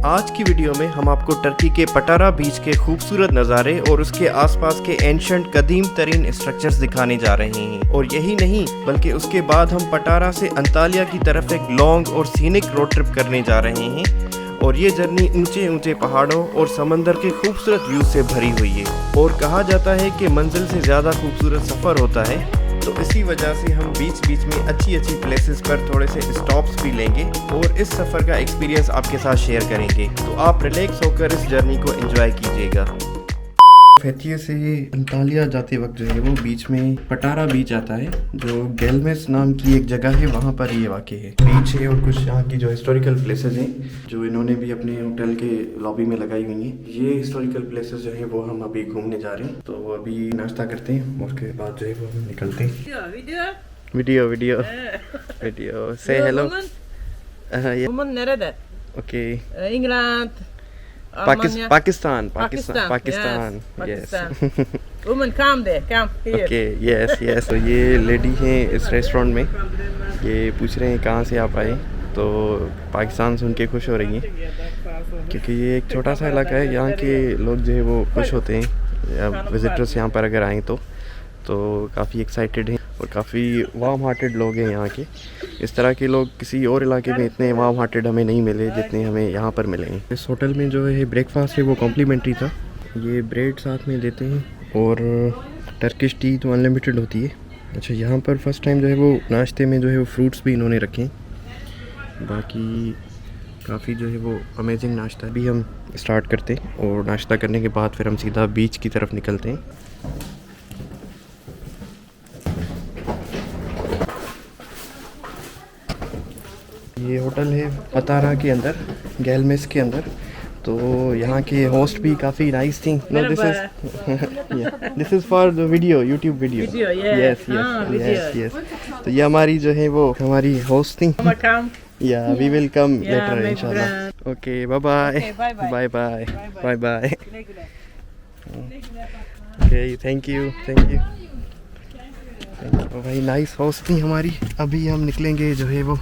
आज की वीडियो में हम आपको टर्की के पटारा बीच के खूबसूरत नज़ारे और उसके आसपास के एंशंट कदीम तरीन स्ट्रक्चर्स दिखाने जा रहे हैं। और यही नहीं बल्कि उसके बाद हम पटारा से अंतालिया की तरफ एक लॉन्ग और सीनिक रोड ट्रिप करने जा रहे हैं। और ये जर्नी ऊंचे ऊंचे पहाड़ों और समंदर के खूबसूरत व्यू से भरी हुई है। और कहा जाता है कि मंजिल से ज़्यादा खूबसूरत सफ़र होता है, तो इसी वजह से हम बीच बीच में अच्छी प्लेसेस पर थोड़े से स्टॉप्स भी लेंगे और इस सफ़र का एक्सपीरियंस आपके साथ शेयर करेंगे। तो आप रिलैक्स होकर इस जर्नी को एंजॉय कीजिएगा। फैथिया से अंतालिया जाते वक्त जो है वो बीच में पटारा बीच आता है, जो गेलमेस नाम की एक जगह है, वहाँ पर ये वाक़ है। बीच है और कुछ यहाँ की जो हिस्टोरिकल प्लेसेस हैं जो इन्होंने भी अपने होटल के लॉबी में लगाई हुई हैं। ये हिस्टोरिकल प्लेसेस जो हैं वो हम अभी घूमने जा रहे हैं। तो अभी नाश्ता करते हैं और उसके बाद जो है वो हम निकलते हैं। वीडियो से hello. Okay, England, Pakistan. Yes. Woman, come here. Okay, yes. तो ये लेडी हैं इस रेस्टोरेंट में, ये पूछ रहे हैं कहाँ से आप आए, तो पाकिस्तान सुन के खुश हो रही हैं क्योंकि ये एक छोटा सा इलाका है। यहाँ के लोग जो है वो खुश होते हैं विजिटर्स यहाँ पर अगर आएँ तो काफ़ी एक्साइटेड हैं और काफ़ी वार्म हार्टेड लोग हैं यहाँ के। इस तरह के लोग किसी और इलाके में इतने वार्म हार्टेड हमें नहीं मिले जितने हमें यहाँ पर मिलेंगे। इस होटल में जो है ब्रेकफास्ट है वो कॉम्प्लीमेंट्री था, ये ब्रेड साथ में देते हैं और टर्किश टी तो अनलिमिटेड होती है। अच्छा, यहाँ पर फर्स्ट टाइम जो है वो नाश्ते में जो है वो फ्रूट्स भी इन्होंने रखे हैं। बाकी काफ़ी जो है वो अमेजिंग नाश्ता भी हम स्टार्ट करते हैं और नाश्ता करने के बाद फिर हम सीधा बीच की तरफ निकलते हैं। ये होटल है पतारा के अंदर, गेलमेस के अंदर। तो यहाँ के होस्ट भी काफ़ी नाइस थी। No, this is for the video, YouTube video. Yes. तो ये हमारी जो है वो हमारी होस्ट थी। या वी विल कम लेटर इंशाल्लाह। Okay, bye bye. Okay, thank you. भाई नाइस होस्ट थी हमारी। अभी हम निकलेंगे जो है वो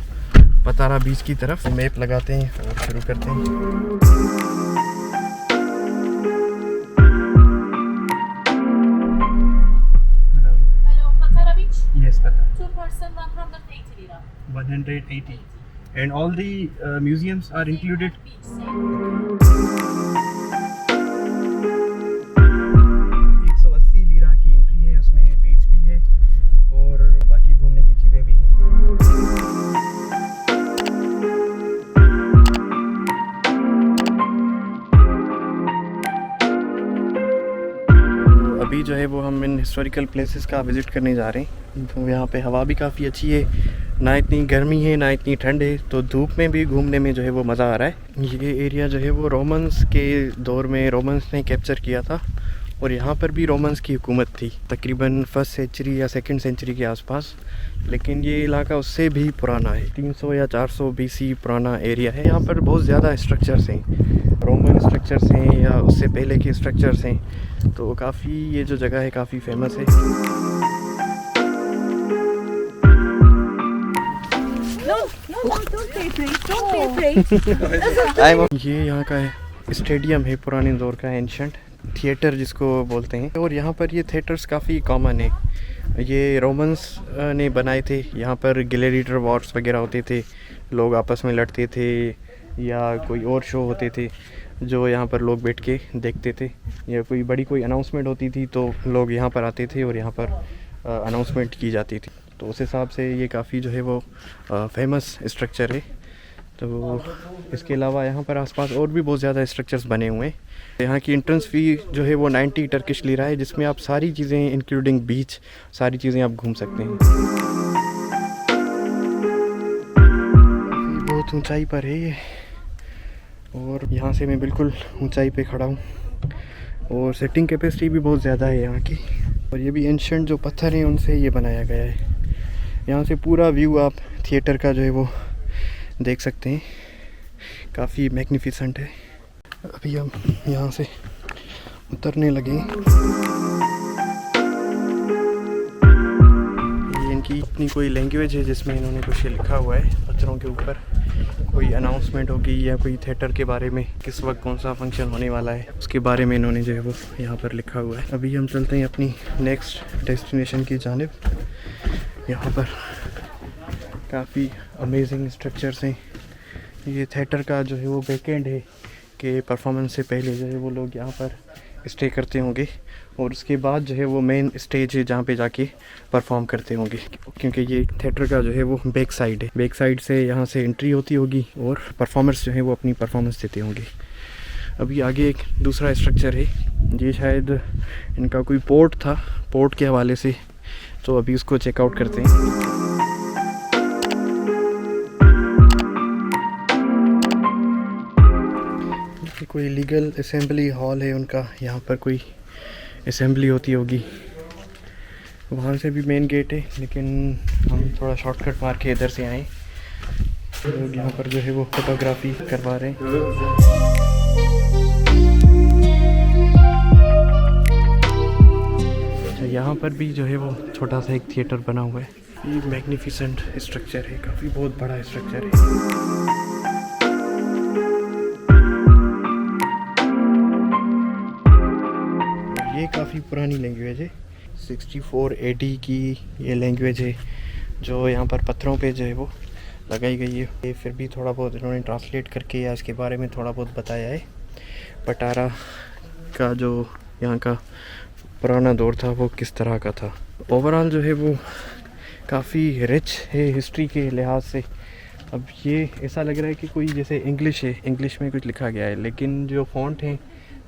पतारा बीच की तरफ। मैप लगाते हैं और शुरू करते हैं। Hello, Patara Beach. Yes, Patara. 2 person 180 lira. 180. And all the museums are included. Beach same. 180 lira की एंट्री है, उसमें बीच भी है और बाकी घूमने की चीज़ें भी हैं। अभी जो है वो हम इन हिस्टोरिकल प्लेसेस का विज़िट करने जा रहे हैं। तो यहाँ पे हवा भी काफ़ी अच्छी है, ना इतनी गर्मी है ना इतनी ठंड है, तो धूप में भी घूमने में जो है वो मज़ा आ रहा है। ये एरिया जो है वो रोमन्स के दौर में रोमन्स ने कैप्चर किया था और यहाँ पर भी रोमन्स की हुकूमत थी तकरीबन 1st सेंचुरी या 2nd सेंचुरी के आसपास। लेकिन ये इलाका उससे भी पुराना है, 300 या 400 BC पुराना एरिया है। यहाँ पर बहुत ज़्यादा स्ट्रक्चर्स हैं, रोमन स्ट्रक्चर्स हैं या उससे पहले के स्ट्रक्चर्स हैं। तो काफ़ी ये जो जगह है काफ़ी फेमस है। ये यहाँ का है स्टेडियम है, पुराने दौर का एंशंट थिएटर जिसको बोलते हैं। और यहाँ पर ये थिएटर्स काफ़ी कॉमन है, ये रोमन्स ने बनाए थे। यहाँ पर ग्लैडिएटर वॉर्स वगैरह होते थे, लोग आपस में लड़ते थे या कोई और शो होते थे जो यहाँ पर लोग बैठ के देखते थे, या कोई अनाउंसमेंट होती थी तो लोग यहाँ पर आते थे और यहाँ पर अनाउंसमेंट की जाती थी। तो उस हिसाब से ये काफ़ी जो है वो फेमस स्ट्रक्चर है। तो इसके अलावा यहाँ पर आसपास और भी बहुत ज़्यादा स्ट्रक्चर्स बने हुए हैं। यहाँ की एंट्रेंस फ़ी जो है वो 90 टर्किश लीरा है, जिसमें आप सारी चीज़ें इंक्लूडिंग बीच सारी चीज़ें आप घूम सकते हैं। बहुत ऊंचाई पर है ये और यहाँ से मैं बिल्कुल ऊंचाई पे खड़ा हूँ और सिटिंग कैपेसिटी भी बहुत ज़्यादा है यहाँ की। और ये भी एंशंट जो पत्थर हैं उनसे ये बनाया गया है। यहाँ से पूरा व्यू आप थिएटर का जो है वो देख सकते हैं, काफ़ी मैग्निफिसेंट है। अभी हम यहाँ से उतरने लगे। ये इनकी अपनी कोई लैंग्वेज है जिसमें इन्होंने कुछ लिखा हुआ है पत्थरों के ऊपर। कोई अनाउंसमेंट होगी या कोई थिएटर के बारे में, किस वक्त कौन सा फंक्शन होने वाला है, उसके बारे में इन्होंने जो है वो यहाँ पर लिखा हुआ है। अभी हम चलते हैं अपनी नेक्स्ट डेस्टिनेशन की जानिब। यहाँ पर काफ़ी अमेजिंग स्ट्रक्चर्स हैं। ये थिएटर का जो है वो बैकेंड है कि परफॉर्मेंस से पहले जो है वो लोग यहाँ पर स्टे करते होंगे और उसके बाद जो है वो मेन स्टेज है जहाँ पे जाके परफॉर्म करते होंगे, क्योंकि ये थिएटर का जो है वो बैक साइड है। बैक साइड से यहाँ से एंट्री होती होगी और परफॉर्मर्स जो है वो अपनी परफॉर्मेंस देते होंगे। अभी आगे एक दूसरा स्ट्रक्चर है, ये शायद इनका कोई पोर्ट था, पोर्ट के हवाले से, तो अभी उसको चेकआउट करते हैं। कोई लीगल असेंबली हॉल है उनका, यहाँ पर कोई असेंबली होती होगी। वहाँ से भी मेन गेट है, लेकिन हम थोड़ा शॉर्टकट मार के इधर से आए। लोग यहाँ पर जो है वो फोटोग्राफी करवा रहे हैं। अच्छा, यहाँ पर भी जो है वो छोटा सा एक थिएटर बना हुआ है। ये मैग्निफिसेंट स्ट्रक्चर है, काफ़ी बहुत बड़ा स्ट्रक्चर है। ये काफ़ी पुरानी लैंग्वेज है, 64 AD की ये लैंग्वेज है जो यहाँ पर पत्थरों पे जो है वो लगाई गई है। ये फिर भी थोड़ा बहुत इन्होंने ट्रांसलेट करके या इसके बारे में थोड़ा बहुत बताया है। पटारा का जो यहाँ का पुराना दौर था वो किस तरह का था। ओवरऑल जो है वो काफ़ी रिच है हिस्ट्री के लिहाज से। अब ये ऐसा लग रहा है कि कोई जैसे इंग्लिश है, इंग्लिश में कुछ लिखा गया है, लेकिन जो फॉन्ट हैं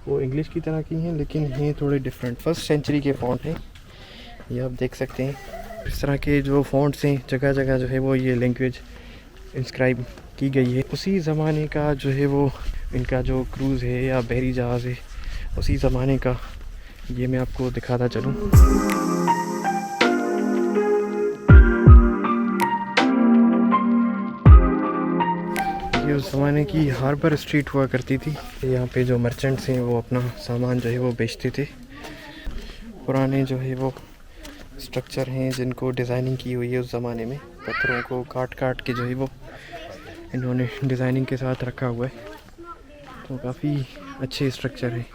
वो इंग्लिश की तरह की हैं, लेकिन ये थोड़े डिफरेंट 1st सेंचुरी के फ़ॉन्ट हैं। ये आप देख सकते हैं। इस तरह के जो फ़ॉन्ट्स हैं जगह जगह जो है वो ये लैंग्वेज इंस्क्राइब की गई है। उसी ज़माने का जो है वो इनका जो क्रूज़ है या बहरी जहाज़ है, उसी ज़माने का ये मैं आपको दिखाता चलूँ। ये उस ज़माने की हार्बर स्ट्रीट हुआ करती थी। यहाँ पे जो मर्चेंट्स हैं वो अपना सामान जो है वो बेचते थे। पुराने जो है वो स्ट्रक्चर हैं जिनको डिज़ाइनिंग की हुई है उस ज़माने में, पत्थरों को काट काट के जो है वो इन्होंने डिज़ाइनिंग के साथ रखा हुआ है। तो काफ़ी अच्छे स्ट्रक्चर है।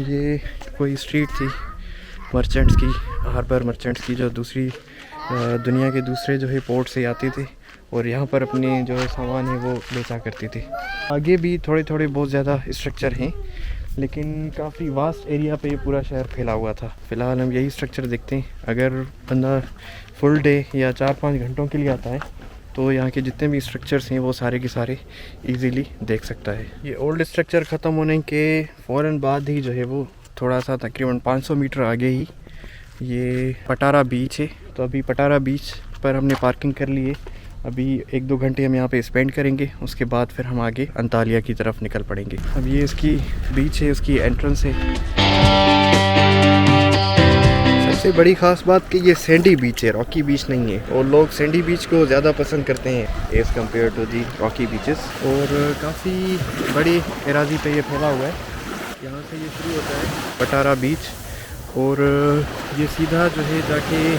ये कोई स्ट्रीट थी मर्चेंट्स की, हार्बर मर्चेंट्स की, जो दूसरी दुनिया के दूसरे जो है पोर्ट से आते थे और यहाँ पर अपने जो सामान है वो बेचा करते थे। आगे भी थोड़े थोड़े बहुत ज़्यादा स्ट्रक्चर हैं, लेकिन काफ़ी वास्ट एरिया पे ये पूरा शहर फैला हुआ था। फ़िलहाल हम यही स्ट्रक्चर देखते हैं। अगर बंदा फुल डे या 4-5 घंटों के लिए आता है तो यहाँ के जितने भी स्ट्रक्चर्स हैं वो सारे के सारे इजीली देख सकता है। ये ओल्ड स्ट्रक्चर ख़त्म होने के फ़ौरन बाद ही जो है वो थोड़ा सा तकरीबन 500 मीटर आगे ही ये पटारा बीच है। तो अभी पटारा बीच पर हमने पार्किंग कर ली है। अभी 1-2 घंटे हम यहाँ पे स्पेंड करेंगे, उसके बाद फिर हम आगे अंतालिया की तरफ निकल पड़ेंगे। अब ये इसकी बीच है, उसकी एंट्रेंस है। सबसे बड़ी ख़ास बात कि ये सैंडी बीच है, रॉकी बीच नहीं है, और लोग सैंडी बीच को ज़्यादा पसंद करते हैं as compared to the rocky beaches. और काफ़ी बड़ी एराजी पे ये फैला हुआ है। यहाँ से ये शुरू होता है पटारा बीच और ये सीधा जो है जाके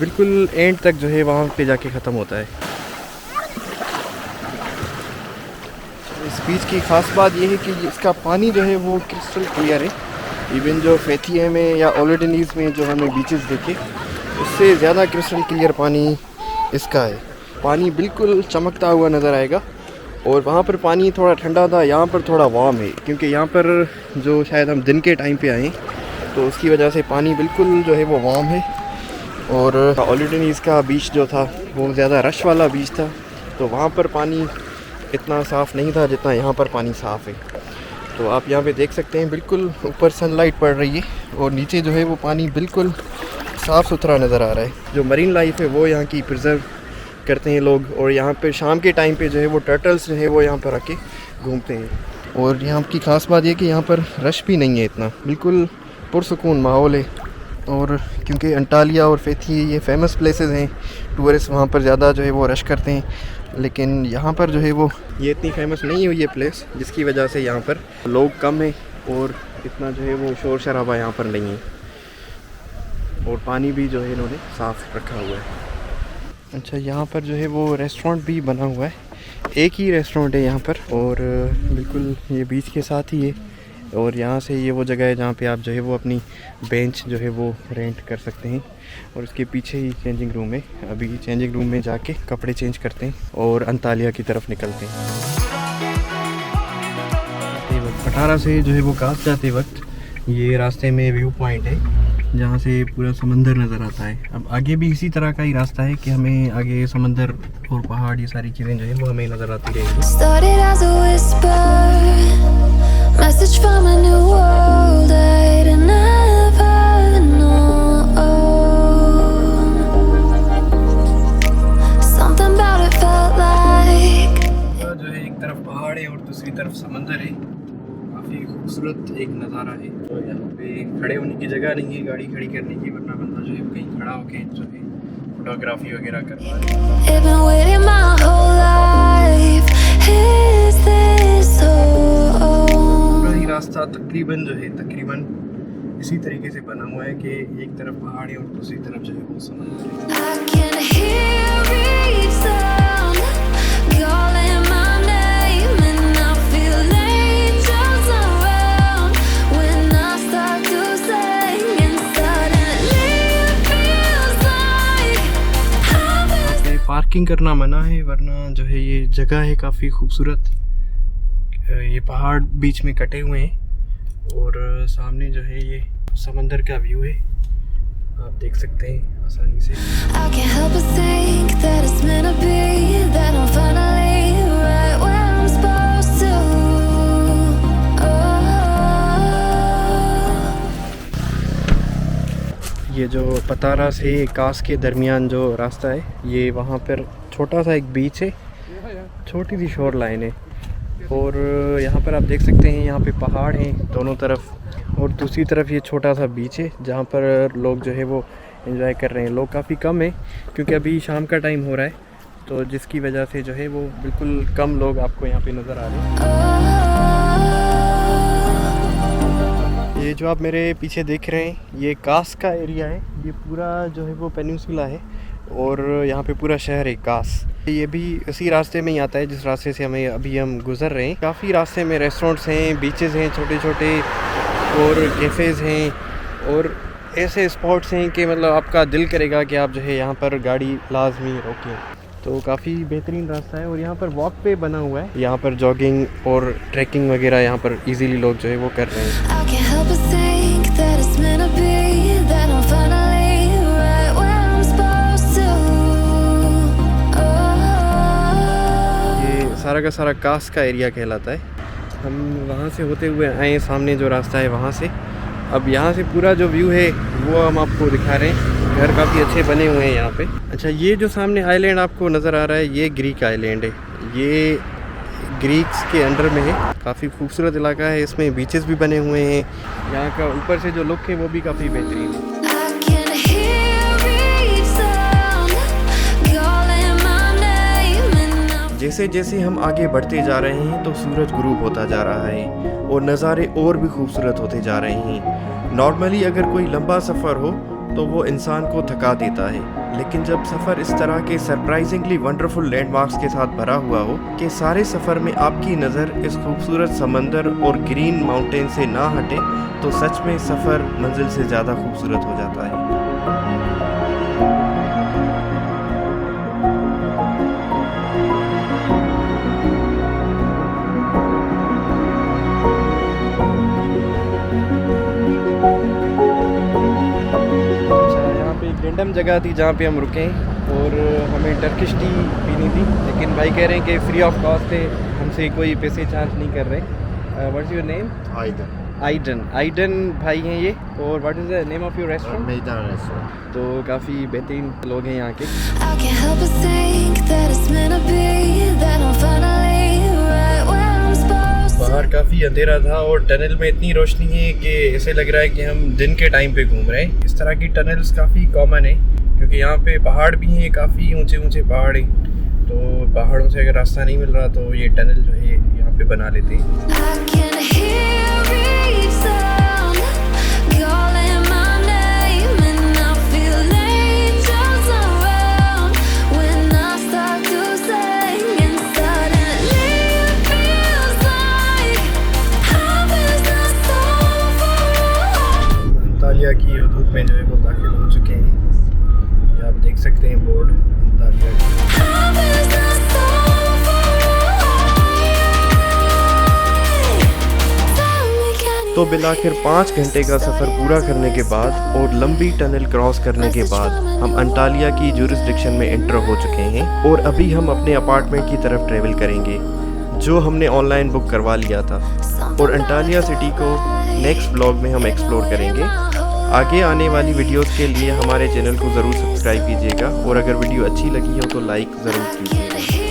बिल्कुल एंड तक जो है वहाँ पे जाके ख़त्म होता है। इस बीच की ख़ास बात ये है कि इसका पानी जो है वो क्रिस्टल क्लियर है। इवन जो फेथिये में या ओलेडनीज़ में जो हमें बीचेस देखे, उससे ज़्यादा क्रिस्टल क्लियर पानी इसका है। पानी बिल्कुल चमकता हुआ नज़र आएगा। और वहाँ पर पानी थोड़ा ठंडा था, यहाँ पर थोड़ा वार्म है, क्योंकि यहाँ पर जो शायद हम दिन के टाइम पे आए तो उसकी वजह से पानी बिल्कुल जो है वो वार्म है। और ओलेडनीज़ का बीच जो था वो ज़्यादा रश वाला बीच था, तो वहाँ पर पानी इतना साफ़ नहीं था जितना यहाँ पर पानी साफ़ है। तो आप यहाँ पे देख सकते हैं बिल्कुल ऊपर सनलाइट पड़ रही है और नीचे जो है वो पानी बिल्कुल साफ़ सुथरा नज़र आ रहा है। जो मरीन लाइफ है वो यहाँ की प्रिजर्व करते हैं लोग। और यहाँ पे शाम के टाइम पे जो है वो टर्टल्स जो है वो यहाँ पर आके घूमते हैं। और यहाँ की ख़ास बात यह कि यहाँ पर रश भी नहीं है इतना, बिल्कुल पुरसुकून माहौल है। और क्योंकि अंटालिया और फेथिये ये फेमस प्लेसेस हैं, टूरिस्ट वहाँ पर ज़्यादा जो है वो रश करते हैं, लेकिन यहाँ पर जो है वो ये इतनी फेमस नहीं हुई है प्लेस, जिसकी वजह से यहाँ पर लोग कम हैं और इतना जो है वो शोर शराबा यहाँ पर नहीं है। और पानी भी जो है इन्होंने साफ़ रखा हुआ है। अच्छा, यहाँ पर जो है वो रेस्टोरेंट भी बना हुआ है। एक ही रेस्टोरेंट है यहाँ पर और बिल्कुल ये बीच के साथ ही है। और यहाँ से ये वो जगह है जहाँ पे आप जो है वो अपनी बेंच जो है वो रेंट कर सकते हैं। और उसके पीछे ही चेंजिंग रूम है। अभी चेंजिंग रूम में जाके कपड़े चेंज करते हैं और अंतालिया की तरफ निकलते हैं। पटारा से जो है वो कास जाते वक्त ये रास्ते में व्यू पॉइंट है जहाँ से पूरा समंदर नज़र आता है। अब आगे भी इसी तरह का ही रास्ता है कि हमें आगे समंदर और पहाड़ ये सारी चीज़ें जो है वो हमें नज़र आती रहेंगी। Started as a whisper, message from a new world I'd never known. Something about it felt like जो है एक तरफ पहाड़ है और दूसरी तरफ समंदर है। काफ़ी खूबसूरत एक नज़ारा है। तो यहाँ पे खड़े होने की जगह नहीं है गाड़ी खड़ी करने की, वरना बंदा जो है वो कहीं खड़ा होके जो है फोटोग्राफी वगैरह कर रहा है। I've been waiting my whole life. Is this home? पूरा ही रास्ता तकरीबन इसी तरीके से बना हुआ है कि एक तरफ पहाड़ है और दूसरी तरफ जो है वो समंदर है। I can hear each sound calling my name, and I feel angels around when I start to sing, and suddenly it feels like heaven. Parking करना मना है, वरना जो है ये जगह है काफ़ी खूबसूरत। ये पहाड़ बीच में कटे हुए हैं और सामने जो है ये समंदर का व्यू है, आप देख सकते हैं आसानी से। I can't help but think that it's meant to be, that I'm finally right where I'm supposed to. Oh. ये जो पतारा से कास के दरमियान जो रास्ता है, ये वहाँ पर छोटा सा एक बीच है, छोटी सी शोर लाइन है। और यहाँ पर आप देख सकते हैं यहाँ पे पहाड़ हैं दोनों तरफ और दूसरी तरफ ये छोटा सा बीच है जहाँ पर लोग जो है वो एंजॉय कर रहे हैं। लोग काफ़ी कम हैं क्योंकि अभी शाम का टाइम हो रहा है, तो जिसकी वजह से जो है वो बिल्कुल कम लोग आपको यहाँ पे नज़र आ रहे हैं। ये जो आप मेरे पीछे देख रहे हैं ये कास का एरिया है। ये पूरा जो है वो पेनिनसुला है और यहाँ पे पूरा शहर है कास। ये भी इसी रास्ते में ही आता है जिस रास्ते से हम गुज़र रहे हैं। काफ़ी रास्ते में रेस्टोरेंट्स हैं, बीचेस हैं छोटे छोटे और कैफ़ेज़ हैं और ऐसे स्पॉट्स हैं कि मतलब आपका दिल करेगा कि आप जो है यहाँ पर गाड़ी लाजमी रोकें। तो काफ़ी बेहतरीन रास्ता है और यहाँ पर वॉक पे बना हुआ है। यहाँ पर जॉगिंग और ट्रैकिंग वगैरह यहाँ पर इजीली लोग जो है वो कर रहे हैं। I can't help but think that it's meant to be, that I'm finally right where I'm supposed to. Oh. ये सारा का सारा कास का एरिया कहलाता है। हम वहाँ से होते हुए आए, सामने जो रास्ता है वहाँ से। अब यहाँ से पूरा जो व्यू है वो हम आपको दिखा रहे हैं। घर काफ़ी अच्छे बने हुए हैं यहाँ पे। अच्छा, ये जो सामने आइलैंड आपको नज़र आ रहा है ये ग्रीक आइलैंड है। ये ग्रीक्स के अंडर में है। काफ़ी खूबसूरत इलाका है, इसमें बीचेस भी बने हुए हैं। यहाँ का ऊपर से जो लुक है वो भी काफ़ी बेहतरीन है। I can hear each sound calling my name, and I जैसे जैसे हम आगे बढ़ते जा रहे हैं तो सूरज गुरूब होता जा रहा है और नज़ारे और भी खूबसूरत होते जा रहे हैं। नॉर्मली अगर कोई लंबा सफ़र हो तो वो इंसान को थका देता है, लेकिन जब सफ़र इस तरह के सरप्राइजिंगली वंडरफुल लैंडमार्क्स के साथ भरा हुआ हो कि सारे सफ़र में आपकी नज़र इस खूबसूरत समंदर और ग्रीन माउंटेन से ना हटे, तो सच में सफ़र मंजिल से ज़्यादा खूबसूरत हो जाता है। रैंडम जगह थी जहाँ पे हम रुके और हमें टर्किश टी पीनी थी, लेकिन भाई कह रहे हैं कि फ्री ऑफ कॉस्ट है, हमसे कोई पैसे चार्ज नहीं कर रहे। What's your name? आइडन भाई हैं ये। और what is the name of your restaurant? मैदान रेस्टोरेंट। तो काफ़ी बेहतरीन लोग हैं यहाँ के। I can't help but think that it's meant to be, that I'm finally right where I'm supposed to. बाहर काफ़ी अंधेरा था और टनल में इतनी रोशनी है कि ऐसे लग रहा है कि हम दिन के टाइम पे घूम रहे हैं। इस तरह की टनल्स काफ़ी कॉमन है क्योंकि यहाँ पे पहाड़ भी हैं, काफ़ी ऊंचे ऊंचे पहाड़ हैं। तो पहाड़ों से अगर रास्ता नहीं मिल रहा तो ये टनल जो है यहाँ पे बना लेते हैं। I can hear each sound calling my name, and I feel angels around when I start to sing, and suddenly हदूद में जो है वो दाखिल हो चुके हैं। ये आप देख सकते हैं बोर्ड अंतालिया की। तो बिलाखिर 5 घंटे का सफ़र पूरा करने के बाद और लंबी टनल क्रॉस करने के बाद हम अंटालिया की जुरिसडिक्शन में एंटर हो चुके हैं और अभी हम अपने अपार्टमेंट की तरफ ट्रेवल करेंगे जो हमने ऑनलाइन बुक करवा लिया था। और अंटालिया सिटी को नेक्स्ट ब्लॉग में हम एक्सप्लोर करेंगे। आगे आने वाली वीडियोस के लिए हमारे चैनल को ज़रूर सब्सक्राइब कीजिएगा और अगर वीडियो अच्छी लगी हो तो लाइक ज़रूर कीजिएगा।